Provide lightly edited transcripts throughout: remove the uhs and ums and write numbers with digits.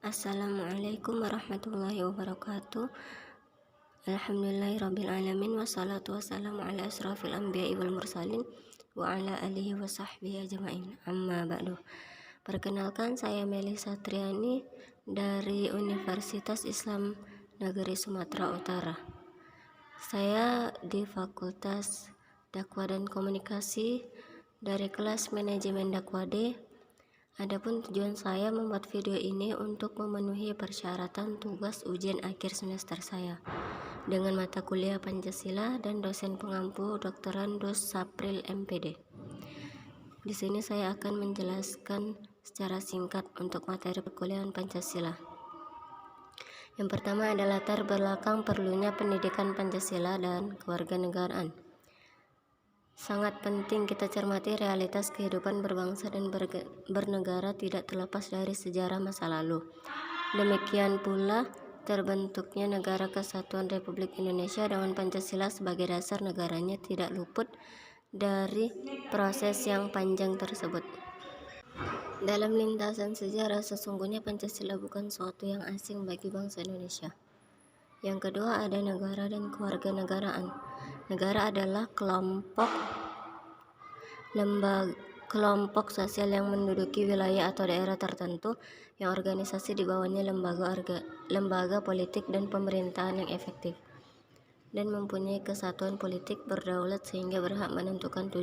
Assalamualaikum warahmatullahi wabarakatuh. Alhamdulillahirrabbilalamin. Wassalatu wassalamu ala asrafil anbiya'i wal mursalin wa ala alihi wa sahbihi ajma'in. Amma ba'du. Perkenalkan, saya Meli Satriani dari Universitas Islam Negeri Sumatera Utara. Saya di Fakultas Dakwah dan Komunikasi dari kelas Manajemen Dakwah D. Adapun tujuan saya membuat video ini untuk memenuhi persyaratan tugas ujian akhir semester saya dengan mata kuliah Pancasila dan dosen pengampu Dr. Randus Sapril MPD. Di sini saya akan menjelaskan secara singkat untuk materi perkuliahan Pancasila. Yang pertama adalah latar belakang perlunya pendidikan Pancasila dan kewarganegaraan. Sangat penting kita cermati realitas kehidupan berbangsa dan bernegara tidak terlepas dari sejarah masa lalu. Demikian pula terbentuknya Negara Kesatuan Republik Indonesia dengan Pancasila sebagai dasar negaranya tidak luput dari proses yang panjang tersebut. Dalam lintasan sejarah, sesungguhnya Pancasila bukan suatu yang asing bagi bangsa Indonesia. Yang kedua ada negara dan kewarganegaraan. Negara adalah kelompok sosial yang menduduki wilayah atau daerah tertentu yang organisasi di bawahnya lembaga politik dan pemerintahan yang efektif dan mempunyai kesatuan politik berdaulat sehingga berhak menentukan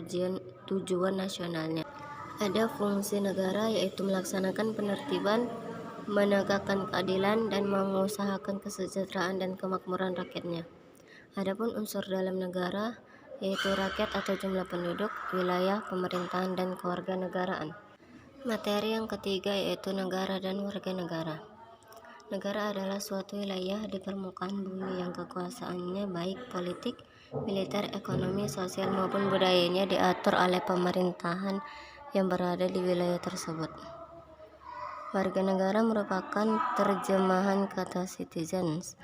tujuan nasionalnya. Ada fungsi negara yaitu melaksanakan penertiban, menegakkan keadilan dan mengusahakan kesejahteraan dan kemakmuran rakyatnya. Adapun unsur dalam negara yaitu rakyat atau jumlah penduduk, wilayah, pemerintahan, dan kewarganegaraan. Materi yang ketiga yaitu negara dan warga negara. Negara adalah suatu wilayah di permukaan bumi yang kekuasaannya baik politik, militer, ekonomi, sosial maupun budayanya diatur oleh pemerintahan yang berada di wilayah tersebut. Warga negara merupakan terjemahan kata citizens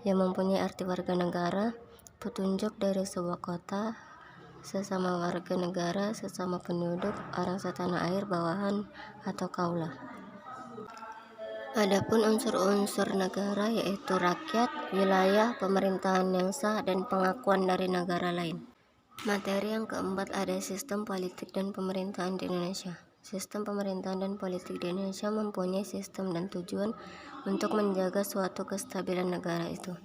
yang mempunyai arti warga negara, petunjuk dari sebuah kota, sesama warga negara, sesama penduduk, orang setanah air, bawahan, atau kaula. Adapun unsur-unsur negara yaitu rakyat, wilayah, pemerintahan yang sah, dan pengakuan dari negara lain. Materi yang keempat ada sistem politik dan pemerintahan di Indonesia. Sistem pemerintahan dan politik di Indonesia mempunyai sistem dan tujuan untuk menjaga suatu kestabilan negara itu.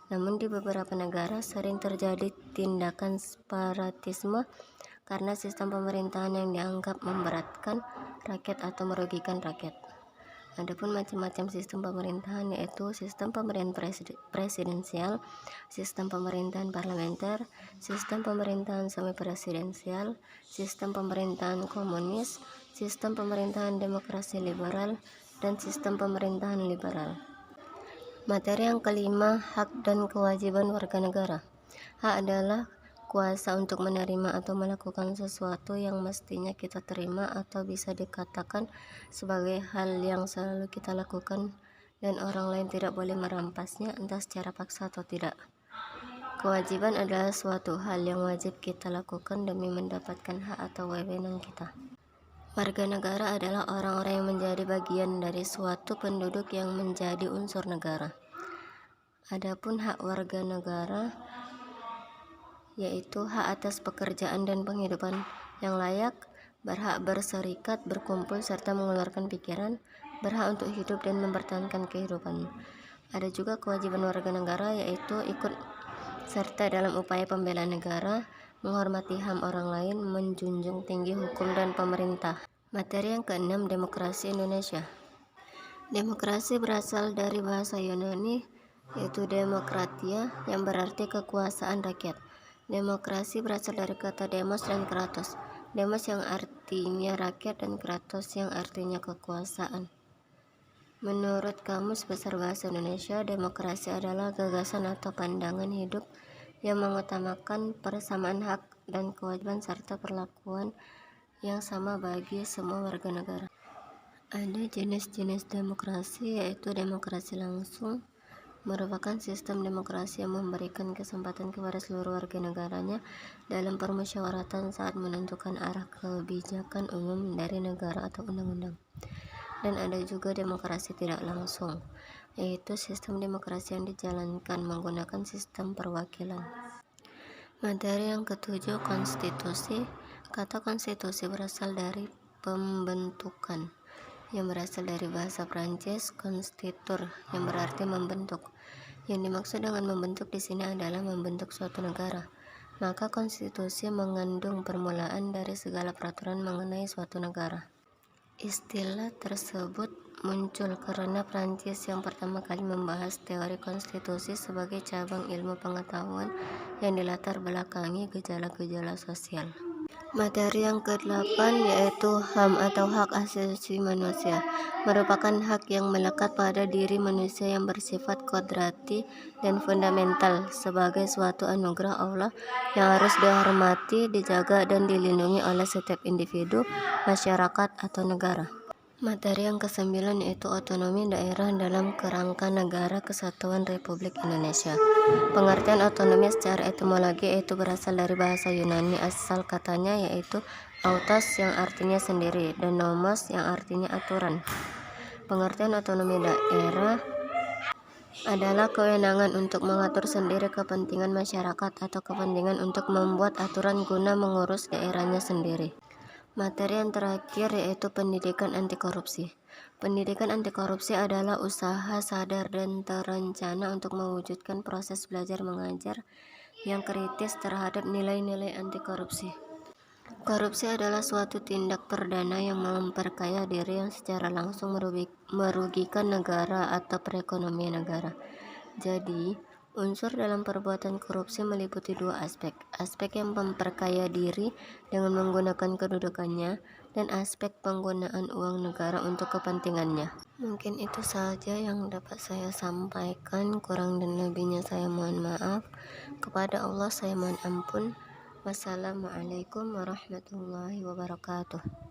Namun di beberapa negara sering terjadi tindakan separatisme karena sistem pemerintahan yang dianggap memberatkan rakyat atau merugikan rakyat. Adapun macam-macam sistem pemerintahan yaitu sistem pemerintahan presidensial, sistem pemerintahan parlementer, sistem pemerintahan semi-presidensial, sistem pemerintahan komunis, sistem pemerintahan demokrasi liberal, dan sistem pemerintahan liberal. Materi yang kelima, hak dan kewajiban warga negara. Hak adalah kuasa untuk menerima atau melakukan sesuatu yang mestinya kita terima atau bisa dikatakan sebagai hal yang selalu kita lakukan dan orang lain tidak boleh merampasnya entah secara paksa atau tidak. Kewajiban adalah suatu hal yang wajib kita lakukan demi mendapatkan hak atau wewenang kita. Warga negara adalah orang-orang yang menjadi bagian dari suatu penduduk yang menjadi unsur negara. Adapun hak warga negara yaitu hak atas pekerjaan dan penghidupan yang layak, berhak berserikat, berkumpul, serta mengeluarkan pikiran, berhak untuk hidup dan mempertahankan kehidupan. Ada juga kewajiban warga negara yaitu ikut serta dalam upaya pembelaan negara, menghormati HAM orang lain, menjunjung tinggi hukum dan pemerintah. Materi yang keenam, demokrasi Indonesia. Demokrasi berasal dari bahasa Yunani yaitu demokratia yang berarti kekuasaan rakyat. Demokrasi berasal dari kata demos dan kratos. Demos yang artinya rakyat dan kratos yang artinya kekuasaan. Menurut Kamus Besar Bahasa Indonesia, demokrasi adalah gagasan atau pandangan hidup yang mengutamakan persamaan hak dan kewajiban serta perlakuan yang sama bagi semua warga negara. Ada jenis-jenis demokrasi yaitu demokrasi langsung, merupakan sistem demokrasi yang memberikan kesempatan kepada seluruh warga negaranya dalam permusyawaratan saat menentukan arah kebijakan umum dari negara atau undang-undang. dan ada juga demokrasi tidak langsung, yaitu sistem demokrasi yang dijalankan menggunakan sistem perwakilan. Materi yang ketujuh, konstitusi. Kata konstitusi berasal dari pembentukan, yang berasal dari bahasa Prancis constituer, yang berarti membentuk. Yang dimaksud dengan membentuk di sini adalah membentuk suatu negara. Maka konstitusi mengandung permulaan dari segala peraturan mengenai suatu negara. Istilah tersebut muncul karena Prancis yang pertama kali membahas teori konstitusi sebagai cabang ilmu pengetahuan yang dilatar belakangi gejala-gejala sosial. Materi yang ke-8 yaitu HAM atau hak asasi manusia, merupakan hak yang melekat pada diri manusia yang bersifat kodrati dan fundamental sebagai suatu anugerah Allah yang harus dihormati, dijaga, dan dilindungi oleh setiap individu, masyarakat, atau negara. Materi yang ke-9 yaitu otonomi daerah dalam kerangka Negara Kesatuan Republik Indonesia. Pengertian otonomi secara etimologi yaitu berasal dari bahasa Yunani, asal katanya yaitu autos yang artinya sendiri dan nomos yang artinya aturan. Pengertian otonomi daerah adalah kewenangan untuk mengatur sendiri kepentingan masyarakat atau kepentingan untuk membuat aturan guna mengurus daerahnya sendiri. Materi yang terakhir yaitu pendidikan anti korupsi. Pendidikan anti korupsi adalah usaha sadar dan terencana untuk mewujudkan proses belajar mengajar yang kritis terhadap nilai-nilai anti korupsi. Korupsi adalah suatu tindak perdana yang memperkaya diri yang secara langsung merugikan negara atau perekonomian negara. Jadi, unsur dalam perbuatan korupsi meliputi dua aspek. Aspek yang memperkaya diri dengan menggunakan kedudukannya dan aspek penggunaan uang negara untuk kepentingannya. Mungkin itu saja yang dapat saya sampaikan. Kurang dan lebihnya saya mohon maaf. Kepada Allah saya mohon ampun. Wassalamualaikum warahmatullahi wabarakatuh.